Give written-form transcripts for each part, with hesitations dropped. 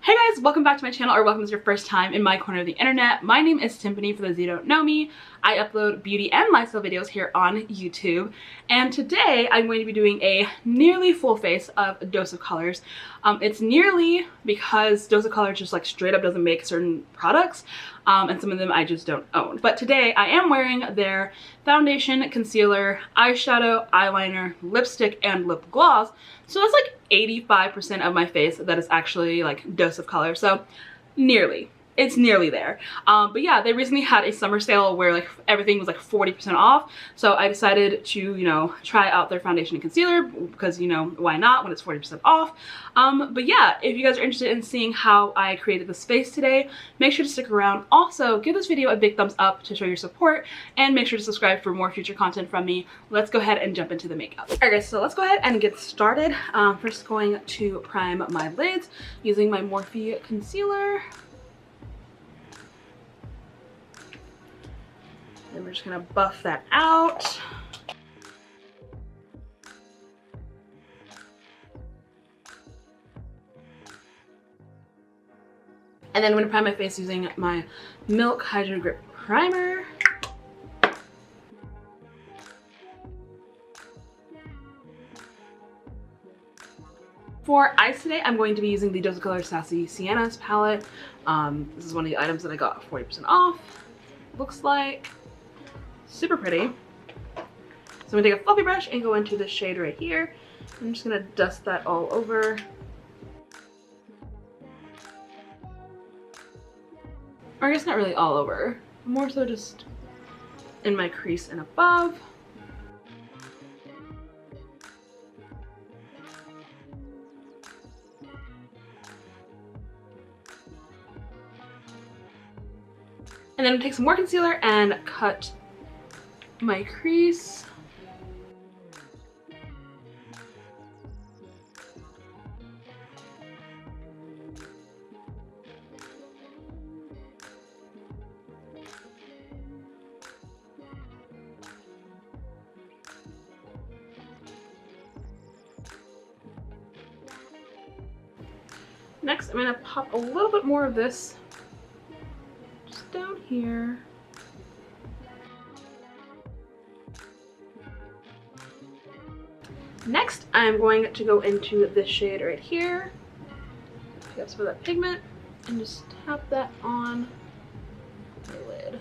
Hey guys, welcome back to my channel, or welcome as your first time in my corner of the internet. My name is Timpani, for those of you who don't know me. I upload beauty and lifestyle videos here on YouTube, and today I'm going to be doing a nearly full face of Dose of Colors. It's nearly because Dose of Colors just like straight up doesn't make certain products, and some of them I just don't own. But today I am wearing their foundation, concealer, eyeshadow, eyeliner, lipstick, and lip gloss. So that's like 85% of my face that is actually like Dose of Color. So nearly. It's nearly there. But yeah, they recently had a summer sale where like everything was like 40% off. So I decided to, you know, try out their foundation and concealer because, you know, why not when it's 40% off. But yeah, if you guys are interested in seeing how I created this face today, make sure to stick around. Also, give this video a big thumbs up to show your support, and make sure to subscribe for more future content from me. Let's go ahead and jump into the makeup. Alright guys, so let's go ahead and get started. First going to prime my lids using my Morphe concealer. And we're just gonna buff that out. And then I'm gonna prime my face using my Milk Hydro Grip Primer. For eyes today, I'm going to be using the Dose of Colors Sassy Siennas palette. This is one of the items that I got 40% off. Looks like super pretty. So I'm gonna take a fluffy brush and go into this shade right here. I'm just gonna dust that all over. Or I guess not really all over, more so just in my crease and above. And then take some more concealer and cut my crease. Next, I'm gonna pop a little bit more of this just down here. Next, I'm going to go into this shade right here. Pick up some of that pigment and just tap that on my lid.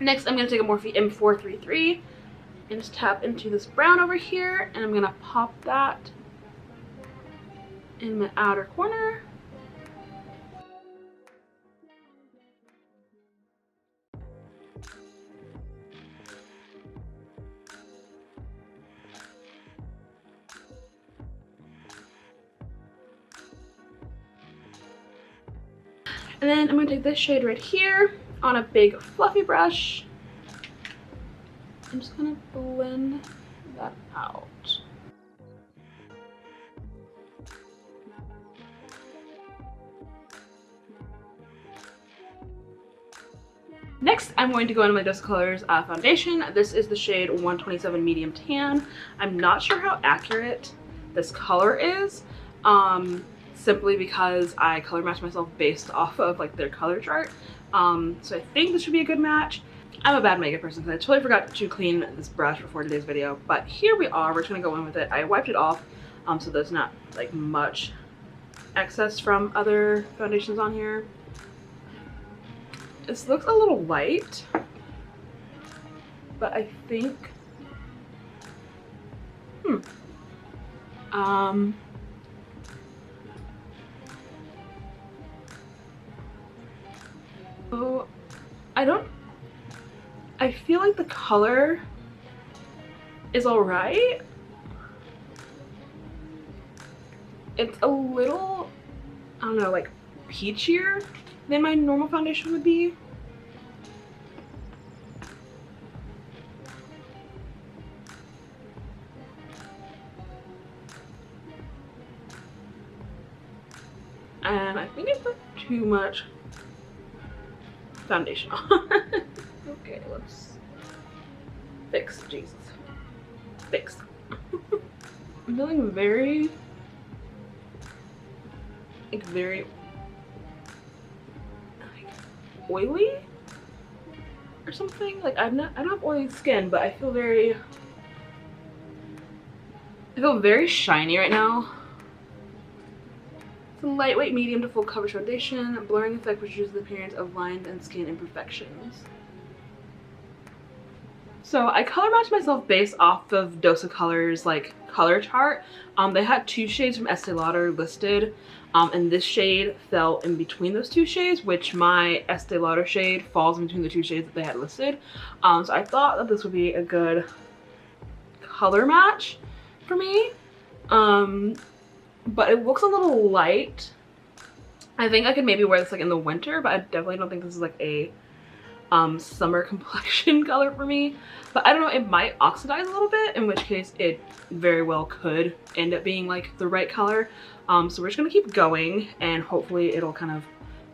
Next, I'm going to take a Morphe M433 and just tap into this brown over here, and I'm going to pop that in my outer corner. And then I'm going to take this shade right here on a big fluffy brush. I'm just going to blend that out. Next, I'm going to go into my Dose of Colors foundation. This is the shade 127 Medium Tan. I'm not sure how accurate this color is, simply because I color match myself based off of like their color chart. So I think this should be a good match. I'm a bad makeup person, so I totally forgot to clean this brush before today's video, but here we are. We're just gonna go in with it. I wiped it off, so there's not like much excess from other foundations on here. This looks a little light, but I think, oh, I feel like the color is all right. It's a little, I don't know, like peachier than my normal foundation would be. And I think I put too much foundation on. Okay, let's fix. Jesus. Fix. I'm feeling very, like oily or something. Like I don't have oily skin, but I feel very shiny right now. It's a lightweight medium to full coverage foundation, blurring effect which reduces the appearance of lines and skin imperfections. So I color matched myself based off of Dose of Colors like color chart. They had 2 shades from Estee Lauder listed, and this shade fell in between those 2 shades, which my Estee Lauder shade falls in between the 2 shades that they had listed. So I thought that this would be a good color match for me. But it looks a little light. I think I could maybe wear this like in the winter, but I definitely don't think this is like a summer complexion color for me. But I don't know, it might oxidize a little bit, in which case it very well could end up being like the right color. So we're just gonna keep going and hopefully it'll kind of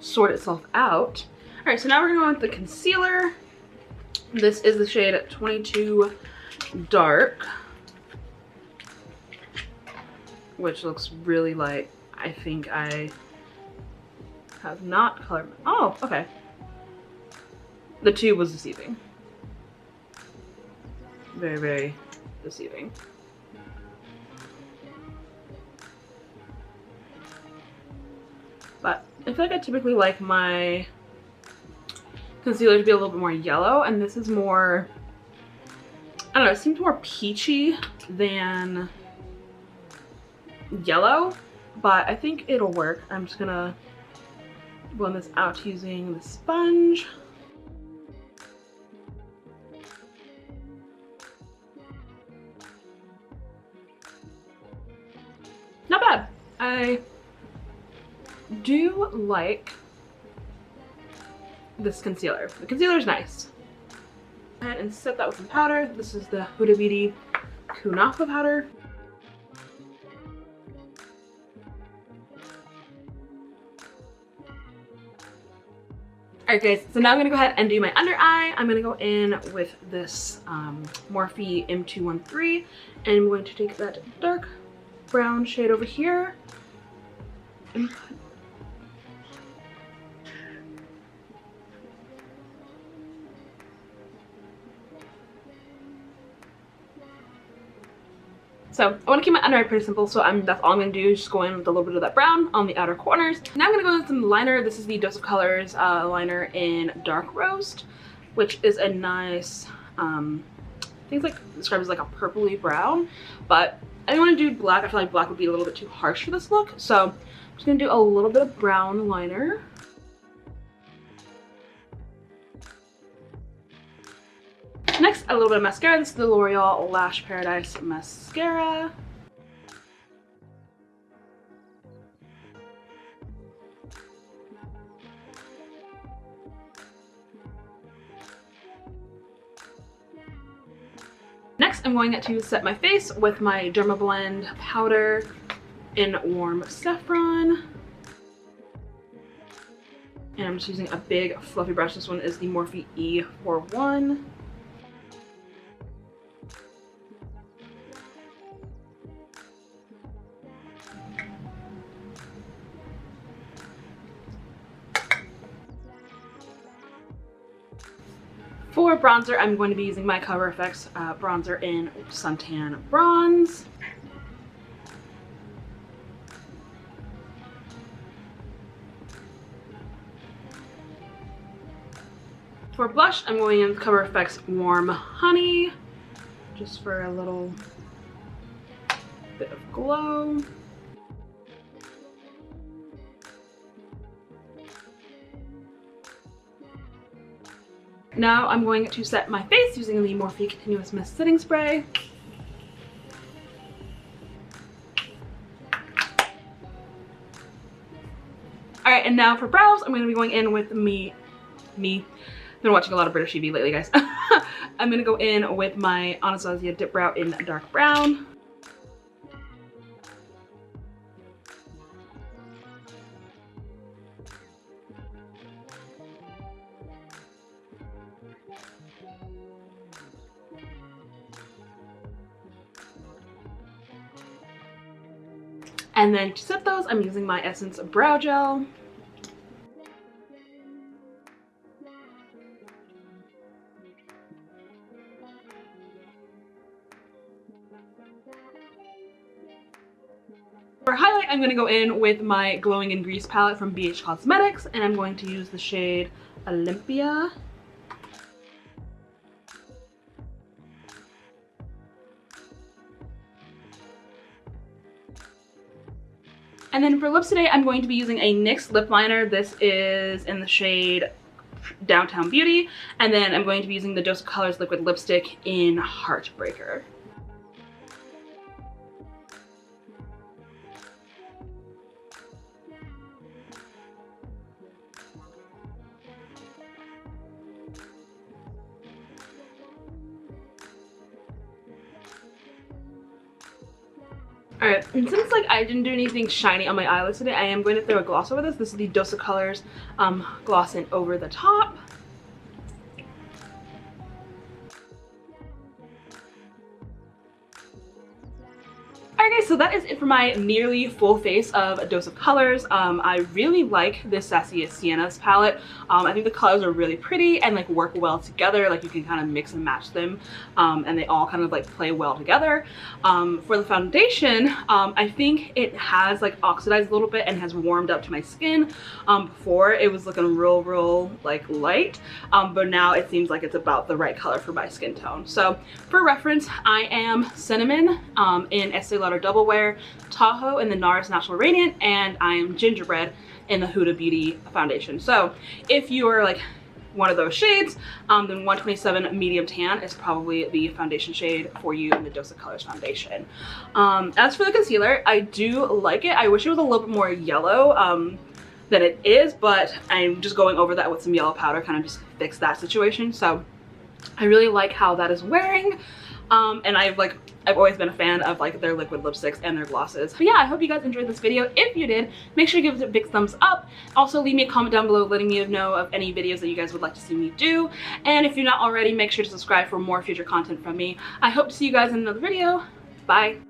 sort itself out. All right, so now we're gonna go with the concealer. This is the shade 22 Dark, which looks really light. I think I have not colored. Oh, okay. The tube was deceiving. Very, very deceiving. But I feel like I typically like my concealer to be a little bit more yellow, and this is more, I don't know, it seems more peachy than yellow, but I think it'll work. I'm just gonna blend this out using the sponge. Not bad. I do like this concealer. The concealer is nice. Go ahead and set that with some powder. This is the Huda Beauty Kunafa powder. Alright guys, so now I'm going to go ahead and do my under eye. I'm going to go in with this Morphe M213, and I'm going to take that dark brown shade over here and put so I want to keep my under eye pretty simple, so that's all I'm going to do, just go in with a little bit of that brown on the outer corners. Now I'm going to go in with some liner. This is the Dose of Colors liner in Dark Roast, which is a nice, I think it's like described as like a purpley brown, but I didn't want to do black. I feel like black would be a little bit too harsh for this look, so I'm just going to do a little bit of brown liner. Next, a little bit of mascara. This is the L'Oreal Lash Paradise Mascara. Next, I'm going to set my face with my Dermablend powder in Warm Saffron. And I'm just using a big fluffy brush. This one is the Morphe E41. For bronzer, I'm going to be using my Cover FX bronzer in Suntan Bronze. For blush, I'm going in with Cover FX Warm Honey, just for a little bit of glow. Now I'm going to set my face using the Morphe Continuous Mist Setting Spray. Alright, and now for brows, I'm going to be going in with me. I've been watching a lot of British TV lately, guys. I'm going to go in with my Anastasia Dip Brow in Dark Brown. And then to set those, I'm using my Essence Brow Gel. For highlight, I'm going to go in with my Glowing in Grease palette from BH Cosmetics, and I'm going to use the shade Olympia. And then for lips today, I'm going to be using a NYX lip liner. This is in the shade Downtown Beauty. And then I'm going to be using the Dose of Colors liquid lipstick in Heartbreaker. Alright, and since like I didn't do anything shiny on my eyelids today, I am going to throw a gloss over this. This is the Dose of Colors gloss in Over the Top. Alright guys, so that is it for my nearly full face of A Dose of Colors. I really like this Sassy Siennas palette. I think the colors are really pretty and like work well together. Like you can kind of mix and match them, and they all kind of like play well together. For the foundation, I think it has like oxidized a little bit and has warmed up to my skin. Before it was looking real like light, but now it seems like it's about the right color for my skin tone. So for reference, I am Cinnamon in Estee Lauder Double Wear, Tahoe in the NARS Natural Radiant, and I am Gingerbread in the Huda Beauty foundation. So if you are like one of those shades, then 127 Medium Tan is probably the foundation shade for you in the Dose of Colors foundation. As for the concealer, I do like it. I wish it was a little bit more yellow than it is, but I'm just going over that with some yellow powder, kind of just fix that situation. So I really like how that is wearing. And I've always been a fan of like their liquid lipsticks and their glosses. But yeah, I hope you guys enjoyed this video. If you did, make sure to give it a big thumbs up. Also leave me a comment down below letting me know of any videos that you guys would like to see me do. And if you're not already, make sure to subscribe for more future content from me. I hope to see you guys in another video. Bye.